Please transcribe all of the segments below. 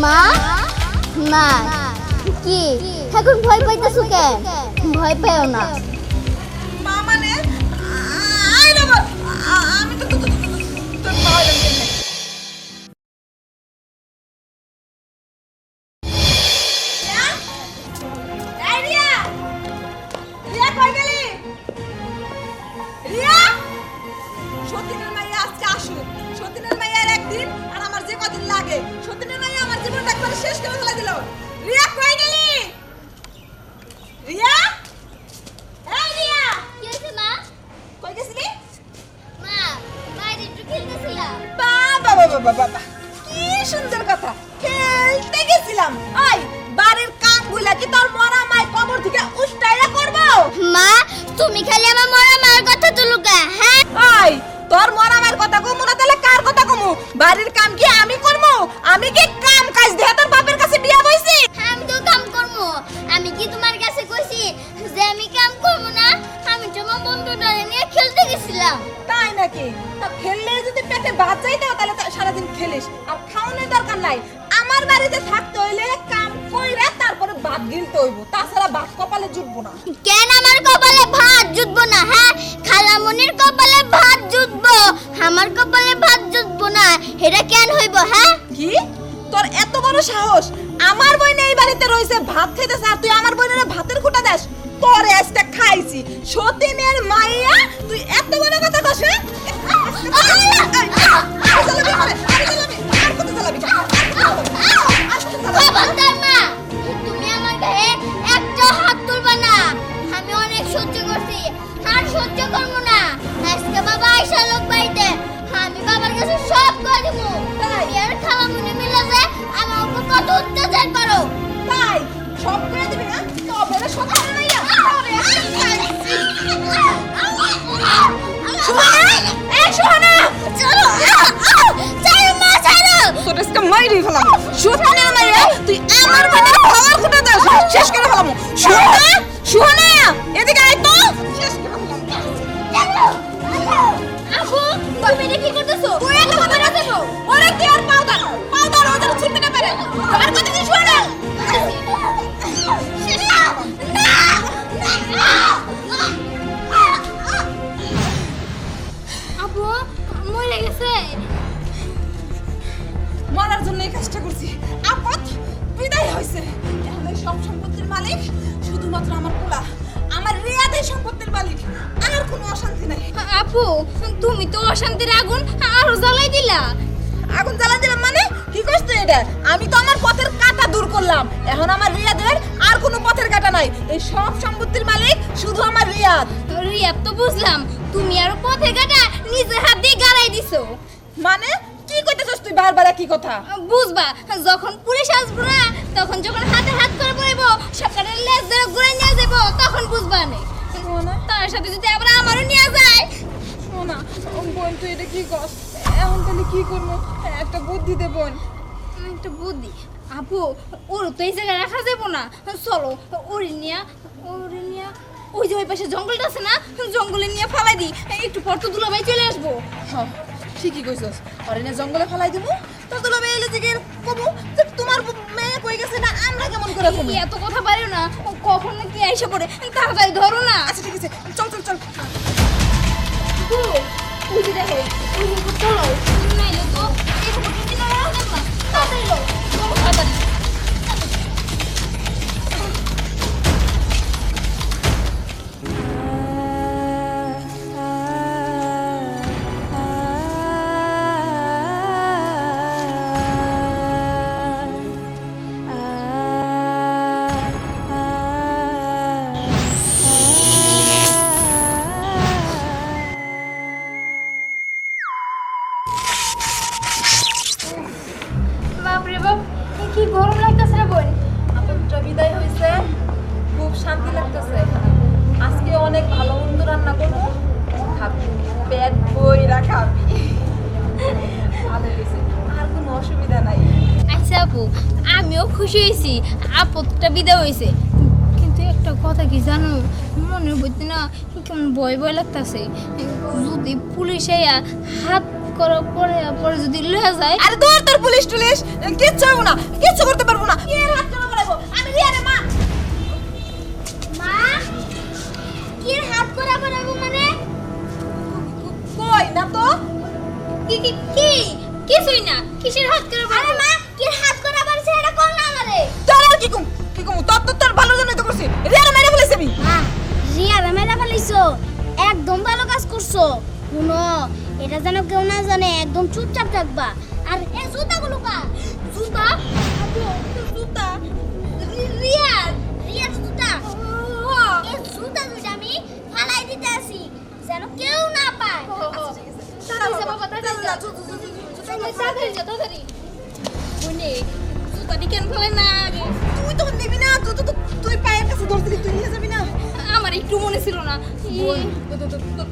মা মা কি এখন ভয় পাইতেছো কেন? ভয় পেও না। মা মানে আই রে বাবা, আমি তো তোর মা হইলাম কেমনে? এই রিয়া, রিয়া কই গেলি? রিয়া, সতীনের মাইয়া আজকে আসুক। সতীনের মাইয়ার একদিন আর আমার যে কদিন লাগে। সতীনের মাইয়া আমার জীবনটা একবারে শেষ করে ফেলে দিল। রিয়া কই গেলি? রিয়া, এই রিয়া, কি হইছে মা? কই গেছিলি? মা বাইরে একটু খেলতেছিলাম। বাবা বাবা বাবা, কি সুন্দর কথা, খেলতে গেছিলাম। ওই বাড়ির কামগুলা কি তোর মরা মায় কবর থেকে উষ্টাইয়া করব? মা তুমি খালি আমার মরা মার কথা তুলুকা। হ্যাঁ ওই তোর মরা মায়ের কথা কমু না তাহলে কার কথা কমু? বাড়ির কাম কি আমি করবো? আমি কি কাম কাজ দিয়ে তোর বাপের কাছে বিয়া বইছি? আমি তো কাম করবো। আমি কি তোমার কাছে কইছি যে আমি কাম করবো না? আমি তো আমার বন্ধুটারে নিয়ে খেলতে গেছিলাম। তাই নাকি? তা খেললে যদি পেটে ভাত চাইতে তাহলে তো সারাদিন খেলিস, আর খাওয়ানোর দরকার নাই। আমার বাড়িতে থাকতে হইলে কাম কইরা তারপরে ভাত গিলতে হইব, তাছাড়া ভাত কপালে জুটবো না। কেন আমার কপালে ভাত জুটবো না? হ্যাঁ খালামনির কপালে ভাত জুটবো, আমার কপালে ভাত জুটবো না। এটা কেন হইব? হ্যাঁ কি তোর এত বড় সাহস? আমার বোন এই বাড়িতে রইছে, ভাত খাইতেছে, আর তুই আমার বোনের ভাতের খুঁটা দেস? তোরে আজকে খাইছি সতীনের মাইয়া, তুই এত বড় কথা কস? খবরদার মা, তুমি আমার গায়ে একটা হাত তুলবা না। আমি অনেক সহ্য করছি, আর সহ্য করবো না। আজকে বাবা আইসা লোক বাড়িতে, আমি বাবার কাছে সব করে দেবো। তাই আর খালামুনি মিলে যে আমার উপর কত অত্যাচার করো। তাই সব করে দিবি না? তবে রে সতীনের মাইয়া, তোরে আজকে খাইছি। চলো চলো মা চলো। তোর আজকে মাইরি ফেলাম। সতীনের মাইয়া, তুই আমার বোনের খাবার খুঁটা দেস, শেষ করে ফেলাম। সোনা সোনা, এদিকে আয় তো, শেষ করে ফেলাম। আপু তুমি এটা কি করতেছো? তুই এত কথা না দেবো, ওরে কি আর পাউডার পাউডার ওদের ছুটতে না পারে। আর কথা কি শুনে? আপু মরে গেছে। মরার জন্য এই কাজটা করছি। আপদ বিদায় হয়েছে। এখন এই সব সম্পত্তির মালিক শুধুমাত্র আমার পোলা, আমার রিয়াদের সম্পত্তির মালিক। আর কোনো অশান্তি নাই। আপু তুমি তো অশান্তির আগুন আরো জ্বালাই দিলা। আগুন জ্বালা দিলাম মানে? কি করছ এটা? আমি তো আমার পথের কাঁটা দূর করলাম। এখন আমার রিয়াদের আর কোনো পথের কাঁটা নাই। এই সব সম্পত্তির মালিক শুধু আমার রিয়াদ। রিয়াদ তো বুঝলাম, তুমি আরো পথে কাটা নিজের হাত দিয়ে গাড়াই দিছো। মানে কি কইতেছস তুই বারবার কি কথা? বুঝবা যখন পুলিশ আসবো না, তখন যখন হাতে হাত করে পড়বো, সরকারের লেজ ধরে ঘুরে নিয়ে যাবো, তখন বুঝবা না। তার সাথে যদি আবার আমারও নিয়ে যায়। শোনা বোন, তুই এটা কি করছ? এখন তাহলে কি করবো? একটা বুদ্ধি দে বোন। একটা বুদ্ধি? আপু ওর তো এই জায়গায় রাখা যাবো না। চলো ওরে নিয়া ওই যে ওই পাশে জঙ্গলটা আছে না, জঙ্গলে নিয়ে ফালাই দিই। একটু পর তো দুলাভাই চলে আসবো। হ্যাঁ ঠিকই কইছস। আর এনে জঙ্গলে ফেলাই দিমু, তো তোলা বেইলে যে কবু যে তোমার মেয়ে কই গেছে না, আমরা কেমন করে কবু? এত কথা পারিও না, কখন না কি আইসা পড়ে। তাড়াতাড়ি ধরো না। আচ্ছা ঠিক আছে, চল চল চল। আপু ওই যে দেখো, ওই যে চলো নাইলে তো এই খবরটা দিন আর হবে না। তাড়াতাড়ি লো, চলো তাড়াতাড়ি। বাপরে বাপ, কি গরম লাগতেছে রে বোন। আপনটা বিদায় হইছে, খুব শান্তি লাগতেছে। আজকে অনেক ভালো মন্দ রান্না করবো, খাবি, পেট বইরা খাবি। ভালো হয়েছে, আর কোনো অসুবিধা নাই। আচ্ছা আপু, আমিও খুশি হয়েছি আপদটা বিদায় হয়েছে, কিন্তু একটা কথা কি জানো, মনে বলতে না কেমন ভয় ভয় লাগতেছে। যদি পুলিশ আইয়া হাত করো পরে পরে যদি লয়ে যায় আরে দূর তোর পুলিশ টুলিশ কিচ্ছু হবো না, কিচ্ছু করতে পারবো না। এর হাত কেন করাবো? আমি রিয়ারে মা। মা কি হাত করা বানাবো মানে কই না তো? কি কি কি কিছুই না কিসের হাত করা আরে মা কি হাত করা বানছে এটা কোন না আমারে তোর আর কি কম? কি কম? তোর ভালো জন্যই তো করছি। রিয়ারে মেরে ফেলেছি আমি। রিয়া রামেলা ফেলাইছো একদম ভালো কাজ করছো শুনো এটা যেন কেউ না জানে একদম চুপচাপ থাকবা আর এই জুতাগুলো কা জুতা জুতা রিয়া রিয়া জুতা এই জুতা দুটো আমি ফালাই দিতে আসি যেন কেউ না পায় তুই তো নিবি না, তুই পায়ের কাছে ধরছিলি, তুই নিয়ে যাবি না। আমার একটু মনে ছিল না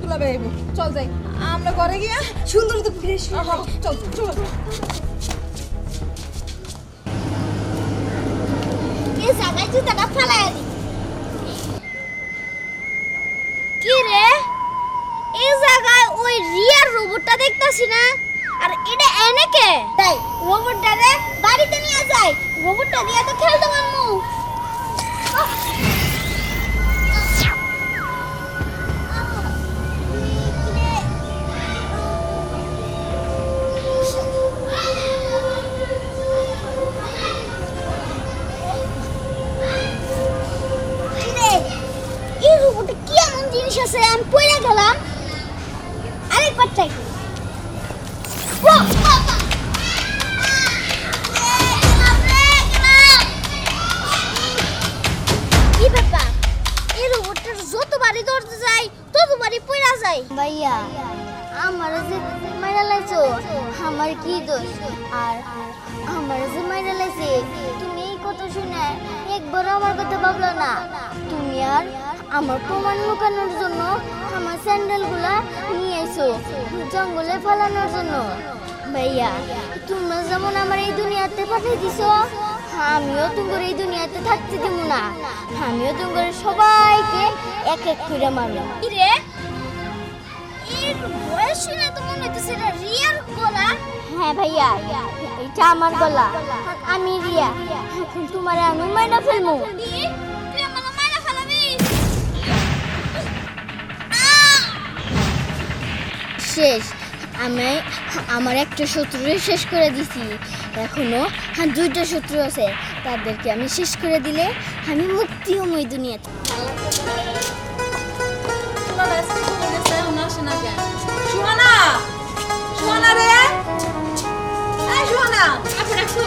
তুলা বেরবো, চল যাই আমরা ঘরে গিয়া সুন্দর তো ফ্রেশ চল চল। এই জায়গায় জুতাটা ফালাই দি কি রে এই জায়গায় ওই রিয়ার রোবটটা দেখতাছি না আর এটা এনে কে তাই রোবটটা রে বাড়িতে নিয়ে যাই রোবটটা দিয়ে তো খেলতে পারমু এই রোবটে কি এমন জিনিস আছে আমি পড়ে গেলাম আরেকবার ট্রাই করি কি ব্যাপার এই রোবটটা যতবারই ধরতে যাই ততবারই পড়ে যায় ভাইয়া আমার যে মাইরা লাইছো আমার কি দোষ আর আমার যে মাইরা লাইছে তুমি এই কথা শুনে একবার আমার কথা ভাবলো না তুমি আর আমার প্রমাণ লুকানোর জন্য আমার স্যান্ডেলগুলা নিয়ে আইছো জঙ্গলে ফেলানোর জন্য ভাইয়া তুমি যেমন আমার এই দুনিয়াতে পাঠিয়ে দিছো আমিও তোমার এই দুনিয়াতে থাকতে দেব না আমিও তোমার সবাইকে এক এক করে মারলাম কি রে এর বয়স শুনে তো মনে হচ্ছে এটা রিয়ার গলা হ্যাঁ ভাইয়া এটা আমার গলা আমি রিয়া এখন তোমার আমি মাইনা ফেলবো তুই আমার মাইনা ফেলাবি শেষ আমি আমার একটা শত্রুরে শেষ করে দিছি এখনো দুইটা শত্রু আছে তাদেরকে আমি শেষ করে দিলে আমি মুক্তি হব এই দুনিয়াতে সুহানা সুহানা রে এই সুহানা আপনি রাখছো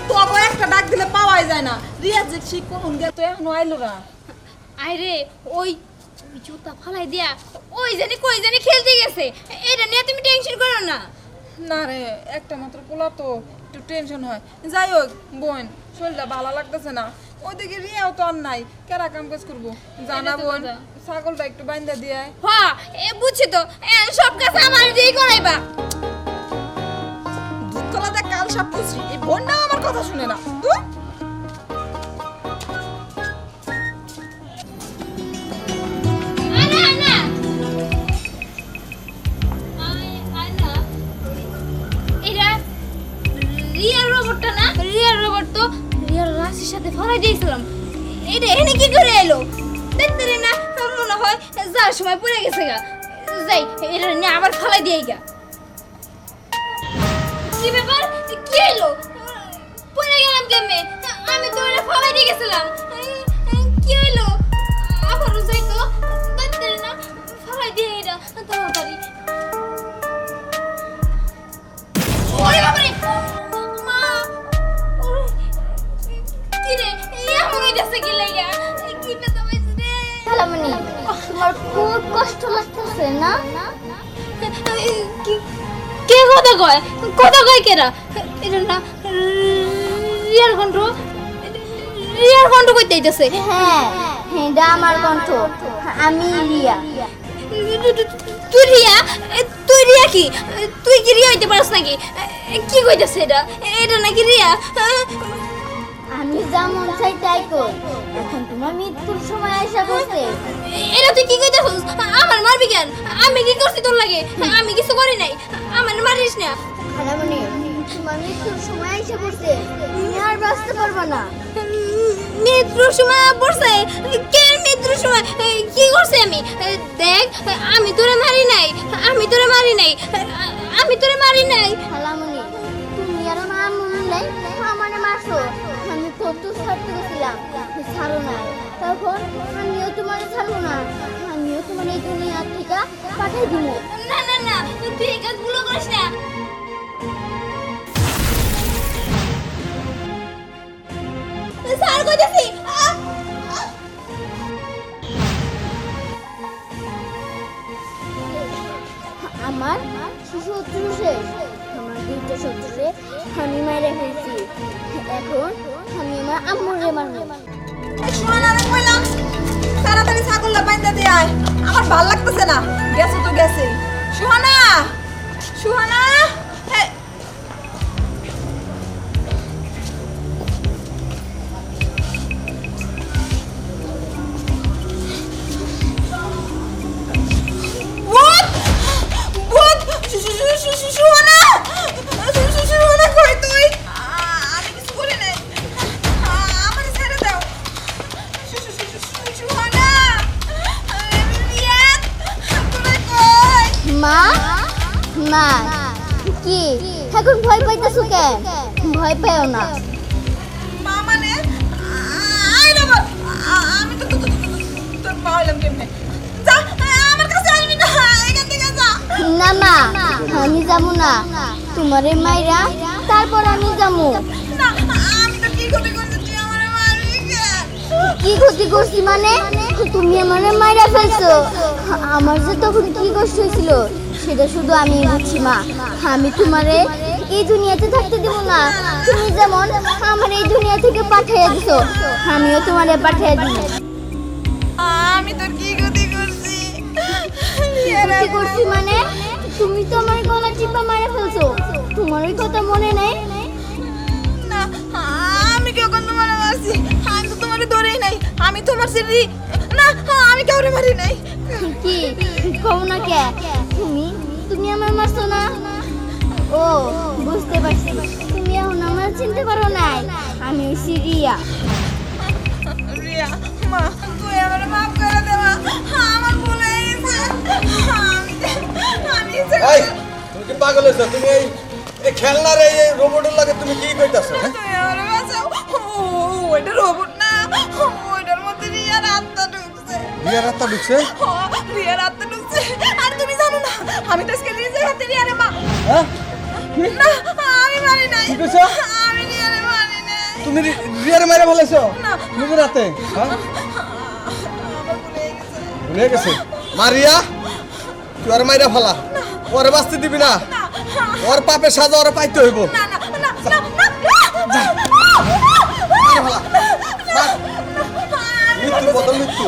তো আবার একটা ডাক দিলে পাওয়াই যায় না রিয়া যে ঠিক কখন গেল তো এখনো আইলো না আরে ওই জুতা ফালাই দিয়া ওই জানি কই জানি খেলতে গেছে এটা নিয়ে তুমি টেনশন করো না না রে একটা মাত্র পোলা তো একটু টেনশন হয় যাই হোক বোন শরীরটা ভালো লাগতেছে না ওইদিকে রিয়াও তো আর নাই কেরা কাম কাজ করবো জানা এটা তো বোন কথা। ছাগলটা একটু বাইন্দা দিয়ে হ্যাঁ এ বুঝছি তো সব কাজ আমার দিয়েই করাইবা দুধ কলাতে কাল সাপ পুষি এই বোনটা আমার কথা শুনে না তুই আনা আনা আনা এরা রিয়ার রোবটটা না রিয়ার রোবট তো রিয়ার রাশির সাথে ফলাই দিয়েছিলাম এটা এখানে কি করে এলো দেখতে রে না মনে হয় যার সময় পড়ে গেছে গা যাই এটা নিয়ে আবার ফলাই দিয়ে গা কি ব্যাপার কি এলো পড়ে গেলাম কেমনে আমি তো এটা ফলাই দিয়ে গেছিলাম কি হলো আবারও যাই তো দেখতে রে না ফলাই দিয়ে এটা তাড়াতাড়ি ওরে বাবারে মা ওরে কি রে এমন হইতাছে কি লাগা কি ব্যথা পাইছে রে খালামণি তোমার খুব কষ্ট লাগতেছে না কে কথা কয় কেরা এটা না রিয়ার কণ্ঠ কইতে আইতাছে হ্যাঁ এটা আমার কণ্ঠ আমি রিয়া তুই রিয়া কি তুই কি রিয়া হইতে পারছ নাকি কি কইতাছে এটা এটা নাকি রিয়া আমি যা মন চাই তাই কই এখন তোমার মৃত্যুর সময় আসা বলতে এটা তুই কি কইতাছস আমার মারবি কেন আমি কি করছি তোর লাগে আমি কিছু করি নাই আমার মারিস খালামণি তোমার মৃত্যুর সময় এসে পড়ছে, তুমি আর বাঁচতে পারবে না। মৃত্যুর সময় পড়ছে? কে মৃত্যুর সময়? কি করছে আমি? দেখ, আমি তোরে মারি নাই, আমি তোরে মারি নাই, আমি তোরে মারি নাই। খালামণি তুমি আর আমার মনে নাই আমারে মারছো, আমি কত ছাড়তে গেছিলাম, ছাড়ো না। তখন আমিও তোমার ছাড়বো না, আমিও তোমার এই দুনিয়া থেকে পাঠিয়ে দিব। না না না, তুই এই কাজগুলো করিস না। স্যার কইতাছি। আমার শত্রু শেষ, আমার দুইটা শত্রুরে আমি মাইরে ফেলছি, এখন আমি আমার আম্মুরে মারবো। সোহানা রে কইলাম তাড়াতাড়ি ছাগলটা বাইন্দা দিয়ে আয়, আমার ভাল লাগতেছে না। গেছে তো গেছে। সোহানা, সোহানা, এই, What? What? সোহানা, সোহানা কই তুই? আমি কিছু করি নাই, আমার ছেড়ে দাও। সোহানা, রিয়াদ, তোরা কই? মা, মা কি এখন ভয় পাইতেছো কেন? ভয় পেও না। মা মানে আই রে বাবা, আমি তো তোর মা হইলাম কেমনে? যা, আমার কাছে আসবি না, এখান থেকে যা। না মা, আমি যাবো না, তোমারে মাইরা তারপর আমি যাবো। না, আমি তো কি ক্ষতি করছি, তুই আমারে মারবি কেন? কি ক্ষতি করছি মানে? তুমি আমারে মাইরা ফেলছো। আমার যে তখন কি কষ্ট হয়েছিল সেটা শুধু আমি বুঝছি মা। আমি তোমারে এই দুনিয়াতে থাকতে দেব না। তুমি যেমন আমার এই দুনিয়া থেকে পাঠিয়ে দিছো, আমিও তোমারে পাঠিয়ে দিই। আমি তোর কি ক্ষতি করছি? কি করছি মানে? তুমি তো আমার গলা টিপা মারা ফেলছো, তোমার ওই কথা মনে নেই? না, আমি কখন তোমারে মারছি? আমি তো তোমারে ধরেই নাই, আমি তোমার সিরি না, আমি কাউরে মারি নাই। কি কও না কে? তুমি তুমি আমার মারছো না? ও বুঝতে পারছি, তুমি এখন আমার চিনতে পারো নাই, আমি ওই সিরিয়া। রিয়া, মা তুই আমার মাফ করে দে মা, আমার ভুল হয়ে গেছে। আমি এই তুমি কি পাগল হইছো? তুমি এই খেলনার এই রোবটের লাগে তুমি কি কইতাছো? হ্যাঁ? তুই আমার বাঁচাও। ওইটা রোবট না, ওইটার মধ্যে রিয়ার আত্মা ঢুকছে। রিয়ার আত্মা ঢুকছে? রিয়ার আত্মা ঢুকছে। আর তুমি জানো না, আমি তো আজকে নিজের হাতে রিয়ারে মা। হ্যাঁ? না, আমি মারি নাই। কি কইছো? আমি রিয়ারে মারি নাই। তুমি রিয়ার মাইরা ফেলাইছো? না। নিজের হাতে? হ্যাঁ? আমার ভুল হয়ে গেছে। ভুলে গেছে। মারিয়া তুই আর মাইরা ফেলা, ওরে বাঁচতে দিবি না, ওর পাপের সাজা ওরে পাইতে হইব। না, না, না, না, না, মাইরা ফেলা। মার। মৃত্যু বদল মৃত্যু।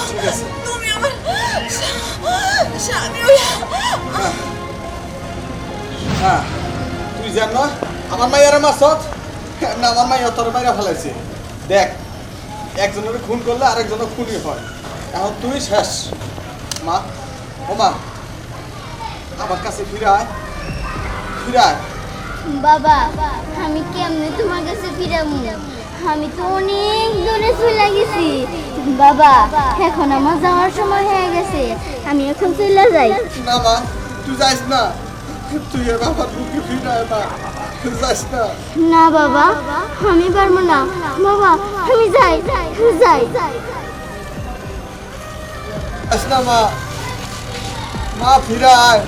ঠিক আছে। তুমি আমার স্বামী হইয়া। হ্যাঁ তুই জান না আমার মাইয়ারে মারছত না, আমার মাইয়া তোর মাইরা ফেলাইছে। দেখ, একজনের খুন করলে আরেকজনের খুনই হয়। এখন তুই শেষ। মা, ও মা, আমার কাছে ফিরে আয়, ফিরে আয়। বাবা আমি কেমনে তোমার কাছে ফিরাবো? আমি তো অনেক দূরে চলে গেছি বাবা, এখন আমার যাওয়ার সময় হয়ে গেছে, আমি এখন চলে যাই। না মা, তুই যাইস না, তুই এর বাবার বুকে ফিরে আয় মা, যাইস না। না বাবা আমি পারবো না বাবা, আমি যাই যাই। যাইস না মা, মা ফিরে আয়।